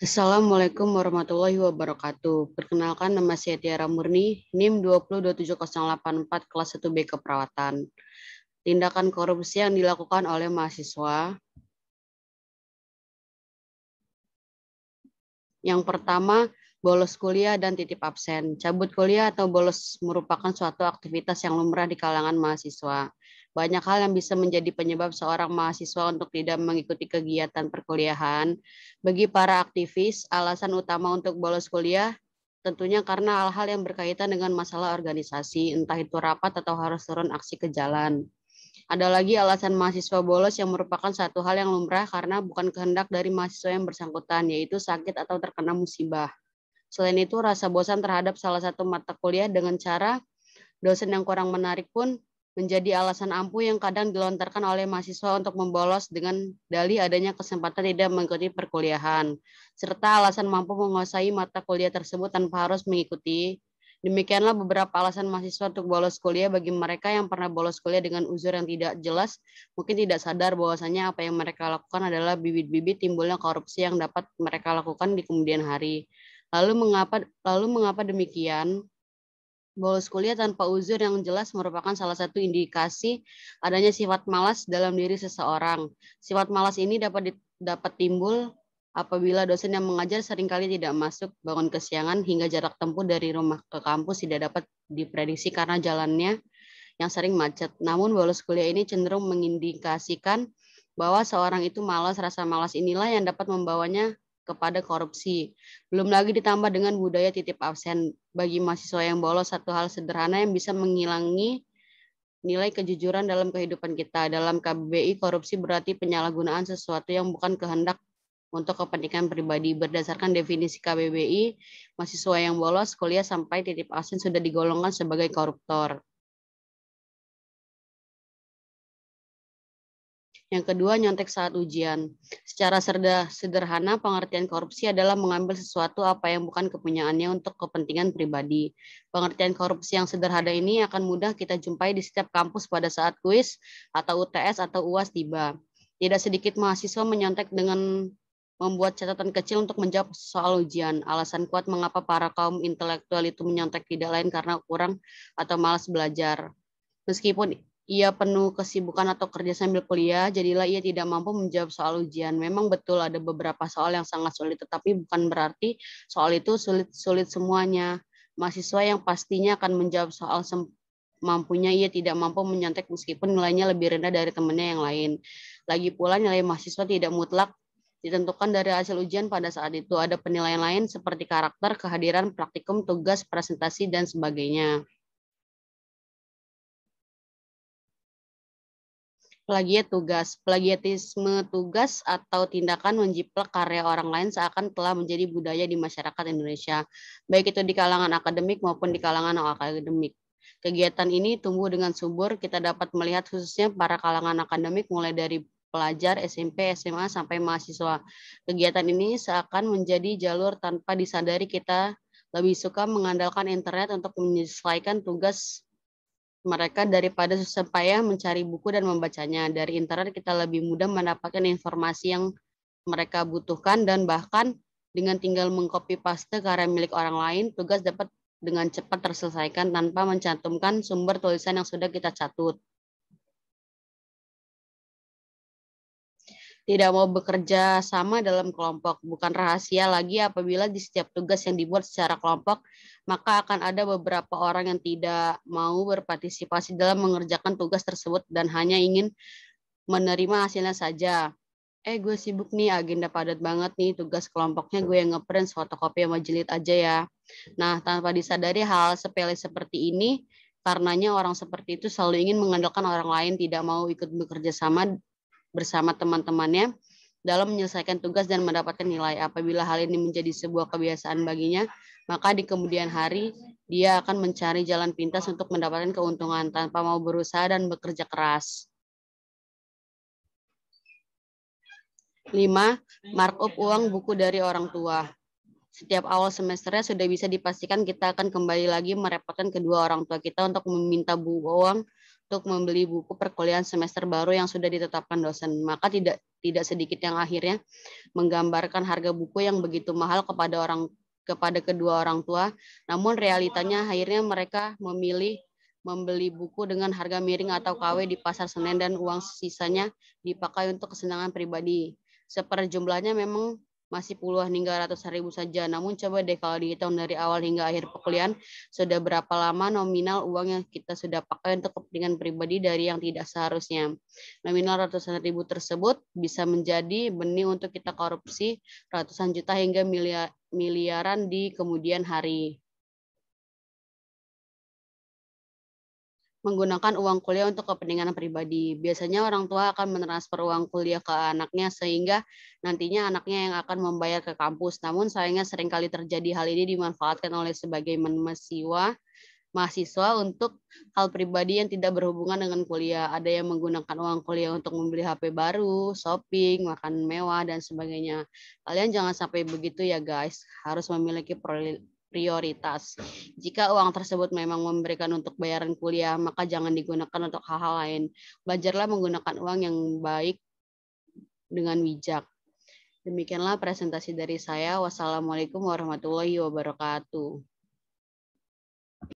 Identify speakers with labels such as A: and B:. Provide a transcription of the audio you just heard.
A: Assalamualaikum warahmatullahi wabarakatuh. Perkenalkan, nama saya Tiara Murni, NIM 2027084 kelas 1B Keperawatan. Tindakan korupsi yang dilakukan oleh mahasiswa. Yang pertama, bolos kuliah dan titip absen. Cabut kuliah atau bolos merupakan suatu aktivitas yang lumrah di kalangan mahasiswa. Banyak hal yang bisa menjadi penyebab seorang mahasiswa untuk tidak mengikuti kegiatan perkuliahan. Bagi para aktivis, alasan utama untuk bolos kuliah tentunya karena hal-hal yang berkaitan dengan masalah organisasi, entah itu rapat atau harus turun aksi ke jalan. Ada lagi alasan mahasiswa bolos yang merupakan satu hal yang lumrah karena bukan kehendak dari mahasiswa yang bersangkutan, yaitu sakit atau terkena musibah. Selain itu, rasa bosan terhadap salah satu mata kuliah dengan cara dosen yang kurang menarik pun menjadi alasan ampuh yang kadang dilontarkan oleh mahasiswa untuk membolos dengan dalih adanya kesempatan tidak mengikuti perkuliahan, serta alasan mampu menguasai mata kuliah tersebut tanpa harus mengikuti. Demikianlah beberapa alasan mahasiswa untuk bolos kuliah. Bagi mereka yang pernah bolos kuliah dengan uzur yang tidak jelas, mungkin tidak sadar bahwasanya apa yang mereka lakukan adalah bibit-bibit timbulnya korupsi yang dapat mereka lakukan di kemudian hari. Lalu mengapa demikian? Bolos kuliah tanpa uzur yang jelas merupakan salah satu indikasi adanya sifat malas dalam diri seseorang. Sifat malas ini dapat timbul apabila dosen yang mengajar seringkali tidak masuk, bangun kesiangan, hingga jarak tempuh dari rumah ke kampus tidak dapat diprediksi karena jalannya yang sering macet. Namun bolos kuliah ini cenderung mengindikasikan bahwa seorang itu malas. Rasa malas inilah yang dapat membawanya kepada korupsi. Belum lagi ditambah dengan budaya titip absen. Bagi mahasiswa yang bolos, satu hal sederhana yang bisa menghilangi nilai kejujuran dalam kehidupan kita. Dalam KBBI, korupsi berarti penyalahgunaan sesuatu yang bukan kehendak untuk kepentingan pribadi. Berdasarkan definisi KBBI, mahasiswa yang bolos kuliah sampai titip absen sudah digolongkan sebagai koruptor. Yang kedua, nyontek saat ujian. Secara sederhana, pengertian korupsi adalah mengambil sesuatu apa yang bukan kepunyaannya untuk kepentingan pribadi. Pengertian korupsi yang sederhana ini akan mudah kita jumpai di setiap kampus pada saat kuis atau UTS atau UAS tiba. Tidak sedikit mahasiswa menyontek dengan membuat catatan kecil untuk menjawab soal ujian. Alasan kuat mengapa para kaum intelektual itu menyontek tidak lain karena kurang atau malas belajar. Meskipun ia penuh kesibukan atau kerja sambil kuliah, jadilah ia tidak mampu menjawab soal ujian. Memang betul ada beberapa soal yang sangat sulit, tetapi bukan berarti soal itu sulit-sulit semuanya. Mahasiswa yang pastinya akan menjawab soal mampunya, ia tidak mampu menyontek meskipun nilainya lebih rendah dari temannya yang lain. Lagi pula nilai mahasiswa tidak mutlak ditentukan dari hasil ujian pada saat itu. Ada penilaian lain seperti karakter, kehadiran, praktikum, tugas, presentasi, dan sebagainya. Plagiatisme tugas atau tindakan menjiplak karya orang lain seakan telah menjadi budaya di masyarakat Indonesia, baik itu di kalangan akademik maupun di kalangan non-akademik. Kegiatan ini tumbuh dengan subur, kita dapat melihat khususnya para kalangan akademik mulai dari pelajar SMP, SMA, sampai mahasiswa. Kegiatan ini seakan menjadi jalur tanpa disadari kita lebih suka mengandalkan internet untuk menyelesaikan tugas mereka daripada susah payah mencari buku dan membacanya. Dari internet kita lebih mudah mendapatkan informasi yang mereka butuhkan dan bahkan dengan tinggal mengcopy paste karya milik orang lain, tugas dapat dengan cepat terselesaikan tanpa mencantumkan sumber tulisan yang sudah kita catut. Tidak mau bekerja sama dalam kelompok. Bukan rahasia lagi apabila di setiap tugas yang dibuat secara kelompok, maka akan ada beberapa orang yang tidak mau berpartisipasi dalam mengerjakan tugas tersebut dan hanya ingin menerima hasilnya saja. Gue sibuk nih, agenda padat banget nih, tugas kelompoknya gue yang ngeprint, fotokopi sama jilid aja ya. Nah, tanpa disadari hal sepele seperti ini, karenanya orang seperti itu selalu ingin mengandalkan orang lain, tidak mau ikut bekerja sama bersama teman-temannya dalam menyelesaikan tugas dan mendapatkan nilai. Apabila hal ini menjadi sebuah kebiasaan baginya, maka di kemudian hari dia akan mencari jalan pintas untuk mendapatkan keuntungan tanpa mau berusaha dan bekerja keras. 5. Markup uang buku dari orang tua. Setiap awal semesternya sudah bisa dipastikan kita akan kembali lagi merepotkan kedua orang tua kita untuk meminta uang untuk membeli buku perkuliahan semester baru yang sudah ditetapkan dosen. Maka tidak sedikit yang akhirnya menggambarkan harga buku yang begitu mahal kepada kedua orang tua, namun realitanya akhirnya mereka memilih membeli buku dengan harga miring atau KW di pasar Senen dan uang sisanya dipakai untuk kesenangan pribadi. Seperjumlahnya memang masih puluhan hingga ratusan ribu saja. Namun coba deh kalau dihitung dari awal hingga akhir perkuliahan, sudah berapa lama nominal uang yang kita sudah pakai untuk kepentingan pribadi dari yang tidak seharusnya. Nominal ratusan ribu tersebut bisa menjadi benih untuk kita korupsi ratusan juta hingga miliaran di kemudian hari. Menggunakan uang kuliah untuk kepentingan pribadi. Biasanya orang tua akan mentransfer uang kuliah ke anaknya sehingga nantinya anaknya yang akan membayar ke kampus. Namun sayangnya seringkali terjadi hal ini dimanfaatkan oleh sebagian mahasiswa untuk hal pribadi yang tidak berhubungan dengan kuliah. Ada yang menggunakan uang kuliah untuk membeli HP baru, shopping, makan mewah, dan sebagainya. Kalian jangan sampai begitu ya guys. Harus memiliki prioritas. Jika uang tersebut memang memberikan untuk bayaran kuliah, maka jangan digunakan untuk hal-hal lain. Belajarlah menggunakan uang yang baik dengan bijak. Demikianlah presentasi dari saya. Wassalamualaikum warahmatullahi wabarakatuh.